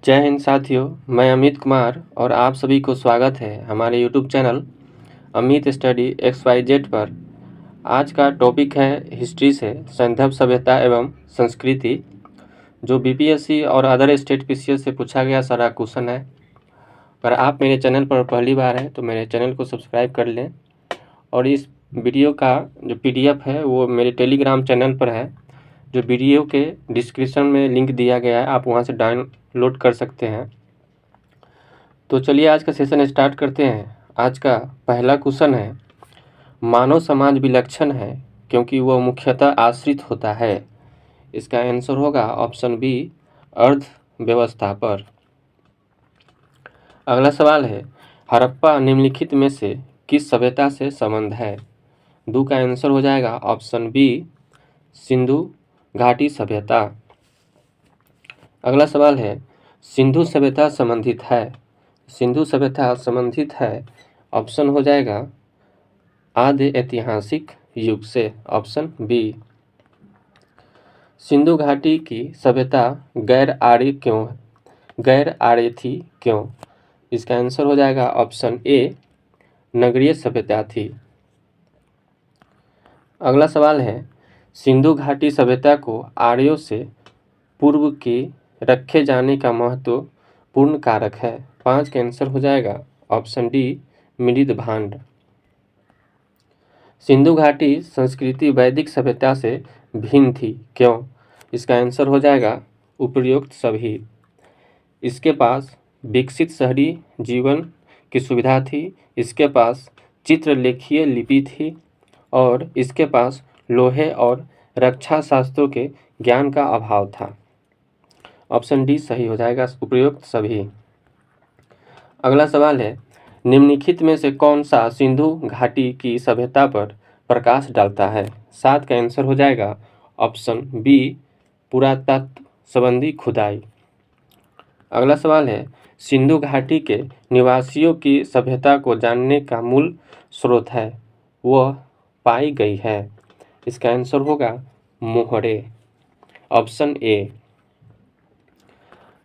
जय हिंद साथियों, मैं अमित कुमार और आप सभी को स्वागत है हमारे YouTube channel Amit study XYZ पर। आज का टॉपिक है हिस्ट्री से सैंधव सभ्यता एवं संस्कृति, जो बीपीएससी और अदर स्टेट पीसीएस से पूछा गया सारा क्वेश्चन है। अगर आप मेरे चैनल पर पहली बार हैं तो मेरे चैनल को सब्सक्राइब कर लें और इस वीडियो का जो PDF है वो मेरे टेलीग्राम चैनल पर है, जो वीडियो के डिस्क्रिप्शन में लिंक दिया गया है, आप वहां से डाउनलोड कर सकते हैं। तो चलिए आज का सेशन स्टार्ट करते हैं। आज का पहला क्वेश्चन है, मानव समाज विलक्षण है क्योंकि वह मुख्यतः आश्रित होता है। इसका आंसर होगा ऑप्शन बी, अर्थव्यवस्था पर। अगला सवाल है, हड़प्पा निम्नलिखित में से किस सभ्यता से संबंध है? दो का आंसर हो जाएगा ऑप्शन बी, सिंधु घाटी सभ्यता। अगला सवाल है, सिंधु सभ्यता संबंधित है। सिंधु सभ्यता संबंधित है, ऑप्शन हो जाएगा आदि ऐतिहासिक युग से, ऑप्शन बी। सिंधु घाटी की सभ्यता गैर आर्य थी क्यों? इसका आंसर हो जाएगा ऑप्शन ए, नगरीय सभ्यता थी। अगला सवाल है, सिंधु घाटी सभ्यता को आर्यों से पूर्व के रखे जाने का महत्वपूर्ण कारक है। 5 का आंसर हो जाएगा ऑप्शन डी, मृद भांड। सिंधु घाटी संस्कृति वैदिक सभ्यता से भिन्न थी क्यों? इसका आंसर हो जाएगा उपर्युक्त सभी। इसके पास विकसित शहरी जीवन की सुविधा थी, इसके पास चित्रलेखीय लिपि थी और इसके पास लोहे और रक्षा शास्त्रों के ज्ञान का अभाव था। ऑप्शन डी सही हो जाएगा, उपयुक्त सभी। अगला सवाल है, निम्नलिखित में से कौन सा सिंधु घाटी की सभ्यता पर प्रकाश डालता है? 7 का आंसर हो जाएगा ऑप्शन बी, पुरातत्व संबंधी खुदाई। अगला सवाल है, सिंधु घाटी के निवासियों की सभ्यता को जानने का मूल स्रोत है, वह पाई गई है। इसका आंसर होगा मोहरे, ऑप्शन ए।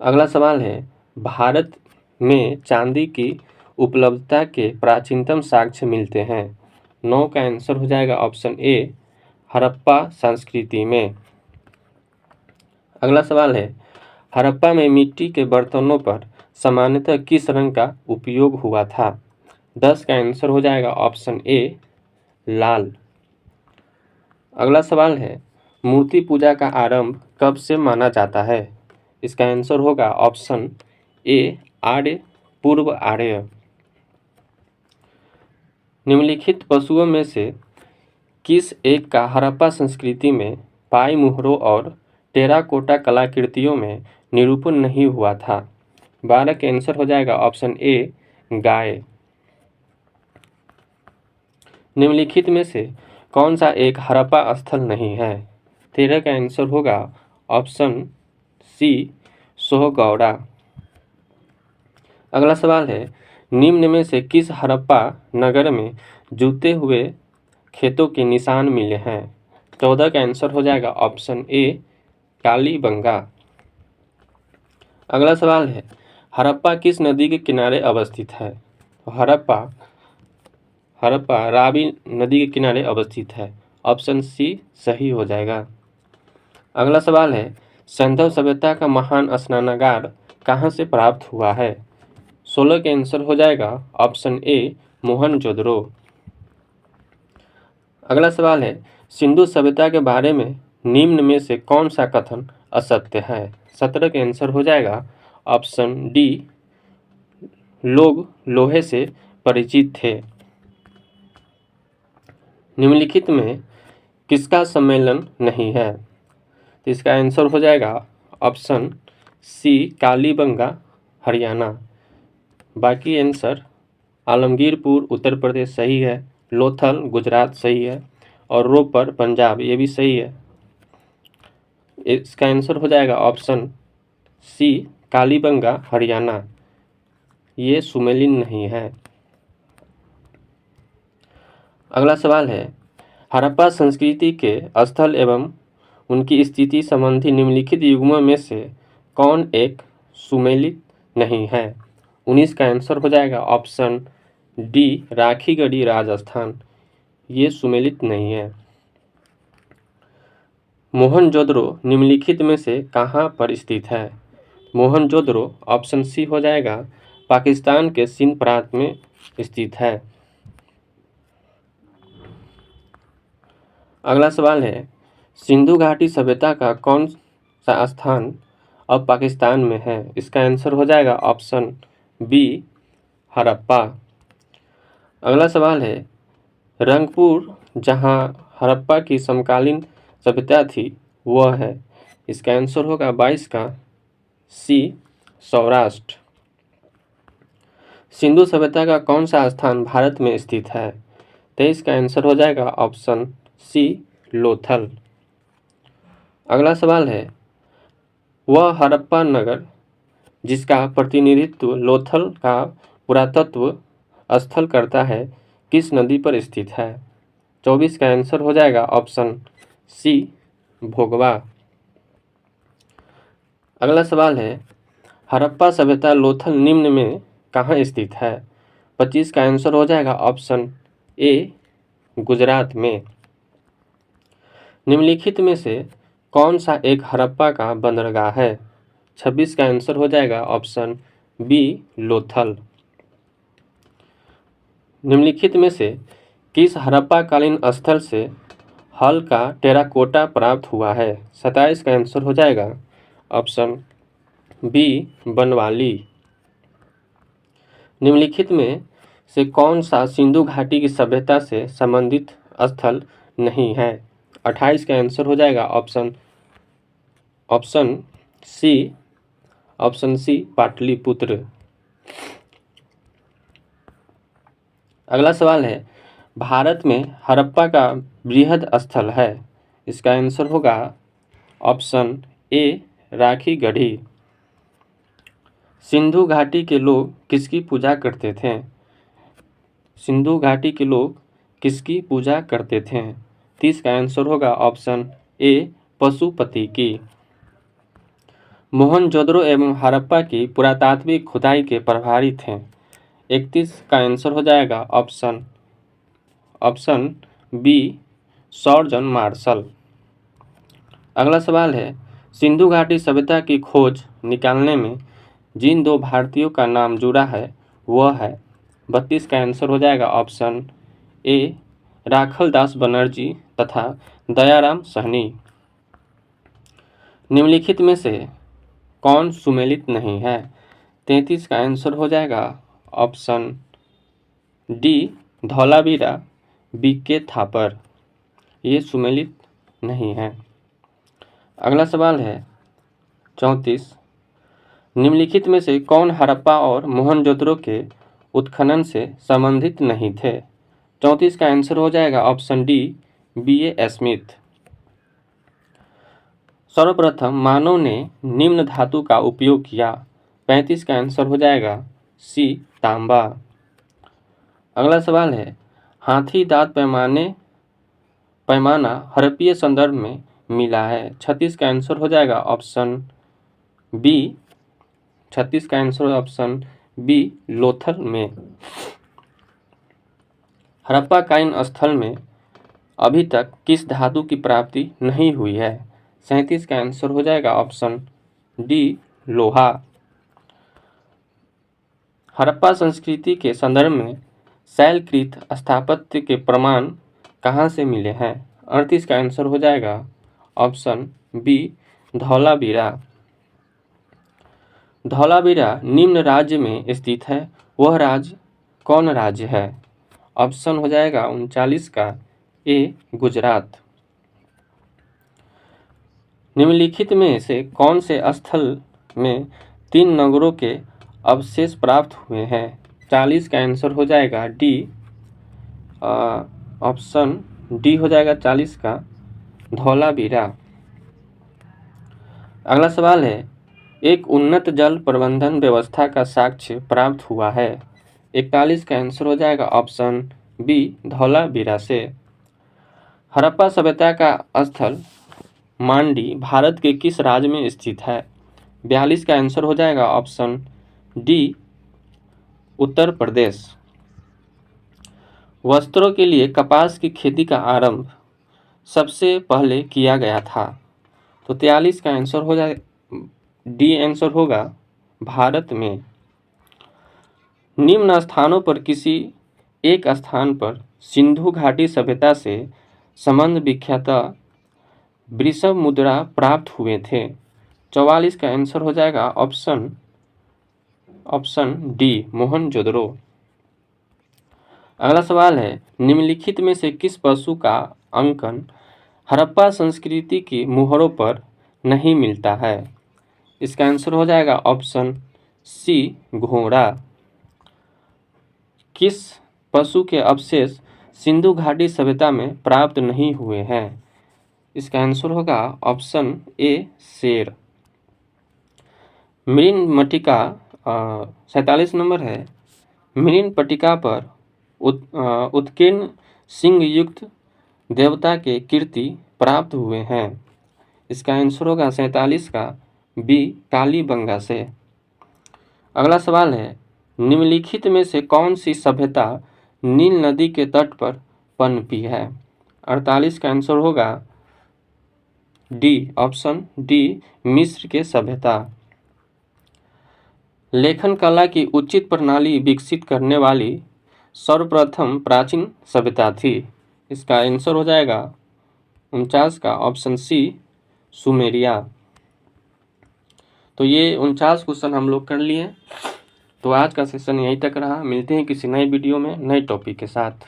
अगला सवाल है, भारत में चांदी की उपलब्धता के प्राचीनतम साक्ष्य मिलते हैं। 9 का आंसर हो जाएगा ऑप्शन ए, हड़प्पा संस्कृति में। अगला सवाल है, हड़प्पा में मिट्टी के बर्तनों पर सामान्यतः किस रंग का उपयोग हुआ था? 10 का आंसर हो जाएगा ऑप्शन ए, लाल। अगला सवाल है, मूर्ति पूजा का आरंभ कब से माना जाता है? इसका आंसर होगा ऑप्शन ए, आर्य, पूर्व आर्य। निम्नलिखित पशुओं में से किस एक का हड़प्पा संस्कृति में पाई मुहरों और टेराकोटा कलाकृतियों में निरूपण नहीं हुआ था? 12 का आंसर हो जाएगा ऑप्शन ए, गाय। निम्नलिखित में से कौन सा एक हड़प्पा स्थल नहीं है? 13 का आंसर होगा ऑप्शन सी, सोहगौड़ा। अगला सवाल है, निम्न में से किस हड़प्पा नगर में जूते हुए खेतों के निशान मिले हैं? 14 का आंसर हो जाएगा ऑप्शन ए, कालीबंगा। अगला सवाल है, हड़प्पा किस नदी के किनारे अवस्थित है? हड़प्पा रावी नदी के किनारे अवस्थित है, ऑप्शन सी सही हो जाएगा। अगला सवाल है, सैंधव सभ्यता का महान स्नानागार कहाँ से प्राप्त हुआ है? 16 के आंसर हो जाएगा ऑप्शन ए, मोहनजोदड़ो। अगला सवाल है, सिंधु सभ्यता के बारे में निम्न में से कौन सा कथन असत्य है? 17 के आंसर हो जाएगा ऑप्शन डी, लोग लोहे से परिचित थे। निम्नलिखित में किसका सम्मेलन नहीं है? तो इसका आंसर हो जाएगा ऑप्शन सी, कालीबंगा हरियाणा। बाकी आंसर आलमगीरपुर उत्तर प्रदेश सही है, लोथल गुजरात सही है और रोपर पंजाब ये भी सही है। इसका आंसर हो जाएगा ऑप्शन सी, कालीबंगा हरियाणा, ये सुमेलिन नहीं है। अगला सवाल है, हड़प्पा संस्कृति के स्थल एवं उनकी स्थिति संबंधी निम्नलिखित युग्मों में से कौन एक सुमेलित नहीं है। 19 का आंसर हो जाएगा ऑप्शन डी राखीगढ़ी राजस्थान, ये सुमेलित नहीं है। मोहनजोदड़ो निम्नलिखित में से कहाँ पर स्थित है? मोहनजोदड़ो ऑप्शन सी हो जाएगा पाकिस्तान के सिंध प्रांत में स्थित है। अगला सवाल है, सिंधु घाटी सभ्यता का कौन सा स्थान अब पाकिस्तान में है? इसका आंसर हो जाएगा ऑप्शन बी हड़प्पा। अगला सवाल है, रंगपुर जहां हड़प्पा की समकालीन सभ्यता थी वह है? इसका आंसर होगा 22 का सी सौराष्ट्र। सिंधु सभ्यता का कौन सा स्थान भारत में स्थित है? 23 का आंसर हो जाएगा ऑप्शन सी लोथल। अगला सवाल है, वह हड़प्पा नगर जिसका प्रतिनिधित्व लोथल का पुरातत्व स्थल करता है किस नदी पर स्थित है? 24 का आंसर हो जाएगा ऑप्शन सी भोगवा। अगला सवाल है, हड़प्पा सभ्यता लोथल निम्न में कहाँ स्थित है? 25 का आंसर हो जाएगा ऑप्शन ए गुजरात में। निम्नलिखित में से कौन सा एक हड़प्पा का बंदरगाह है? 26 का आंसर हो जाएगा ऑप्शन बी लोथल। निम्नलिखित में से किस हड़प्पा कालीन स्थल से हल का टेराकोटा प्राप्त हुआ है? 27 का आंसर हो जाएगा ऑप्शन बी बनवाली। निम्नलिखित में से कौन सा सिंधु घाटी की सभ्यता से संबंधित स्थल नहीं है? 28 का आंसर हो जाएगा ऑप्शन सी पाटलिपुत्र। अगला सवाल है, भारत में हड़प्पा का बृहद स्थल है? इसका आंसर होगा ऑप्शन ए राखीगढ़ी। सिंधु घाटी के लोग किसकी पूजा करते थे? सिंधु घाटी के लोग किसकी पूजा करते थे? 30 का आंसर होगा ऑप्शन ए पशुपति की। मोहनजोदड़ो एवं हड़प्पा की पुरातात्विक खुदाई के प्रभारी थे? 31 का आंसर हो जाएगा ऑप्शन बी सर्जन मार्शल। अगला सवाल है, सिंधु घाटी सभ्यता की खोज निकालने में जिन दो भारतीयों का नाम जुड़ा है वह है? 32 का आंसर हो जाएगा ऑप्शन ए राखलदास बनर्जी तथा दयाराम सहनी। निम्नलिखित में से कौन सुमेलित नहीं है? 33 का आंसर हो जाएगा option D Dholavira B K Thapar, ये सुमेलित नहीं है। अगला सवाल है 34, निम्नलिखित में से कौन हड़प्पा और मोहनजोदड़ो के उत्खनन से संबंधित नहीं थे? 34 का आंसर हो जाएगा ऑप्शन डी बीए स्मिथ। सर्वप्रथम मानव ने निम्न धातु का उपयोग किया? 35 का आंसर हो जाएगा सी तांबा। अगला सवाल है, हाथी दांत पैमाना हड़प्पीय संदर्भ में मिला है? 36 का आंसर हो जाएगा ऑप्शन बी 36 का आंसर ऑप्शन बी लोथल में। हड़प्पा कालीन स्थल में अभी तक किस धातु की प्राप्ति नहीं हुई है? 37 का आंसर हो जाएगा ऑप्शन डी लोहा। हड़प्पा संस्कृति के संदर्भ में शैलकृत स्थापत्य के प्रमाण कहाँ से मिले हैं? 38 का आंसर हो जाएगा ऑप्शन बी धौलावीरा। धौलावीरा निम्न राज्य में स्थित है, वह राज्य कौन राज्य है? ऑप्शन हो जाएगा 39 का ए गुजरात। निम्नलिखित में से कौन से स्थल में 3 नगरों के अवशेष प्राप्त हुए हैं? 40 का आंसर हो जाएगा डी ऑप्शन डी हो जाएगा 40 का धौलावीरा। अगला सवाल है, एक उन्नत जल प्रबंधन व्यवस्था का साक्ष्य प्राप्त हुआ है? 41 का आंसर हो जाएगा ऑप्शन बी धौलावीरा से। हड़प्पा सभ्यता का स्थल मांडी भारत के किस राज्य में स्थित है? 42 का आंसर हो जाएगा ऑप्शन डी उत्तर प्रदेश। वस्त्रों के लिए कपास की खेती का आरंभ सबसे पहले किया गया था। तो 43 का आंसर हो जाए डी आंसर होगा भारत में। निम्न स्थानों पर किसी एक स्थान पर सिंधु घाटी सभ्यता से संबंध विख्याता वृषभ मुद्रा प्राप्त हुए थे। 44 का आंसर हो जाएगा ऑप्शन डी मोहनजोदड़ो। अगला सवाल है, निम्नलिखित में से किस पशु का अंकन हड़प्पा संस्कृति की मुहरों पर नहीं मिलता है? इसका आंसर हो जाएगा ऑप्शन सी घोड़ा। किस पशु के अवशेष सिंधु घाटी सभ्यता में प्राप्त नहीं हुए हैं? इसका आंसर होगा ऑप्शन ए शेर। मृण मटिका 47 नंबर है। मृण पट्टिका पर उत्कीर्ण सिंह युक्त देवता के कीर्ति प्राप्त हुए हैं। इसका आंसर होगा 47 का बी कालीबंगा से। अगला सवाल है, निम्नलिखित में से कौन सी सभ्यता नील नदी के तट पर पनपी है? 48 का आंसर होगा डी ऑप्शन डी मिस्र के सभ्यता। लेखन कला की उचित प्रणाली विकसित करने वाली सर्वप्रथम प्राचीन सभ्यता थी। इसका आंसर हो जाएगा 49 का ऑप्शन सी सुमेरिया। तो ये 49 क्वेश्चन हम लोग कर लिए। तो आज का सेशन यहीं तक रहा। मिलते हैं किसी नए वीडियो में नए टॉपिक के साथ।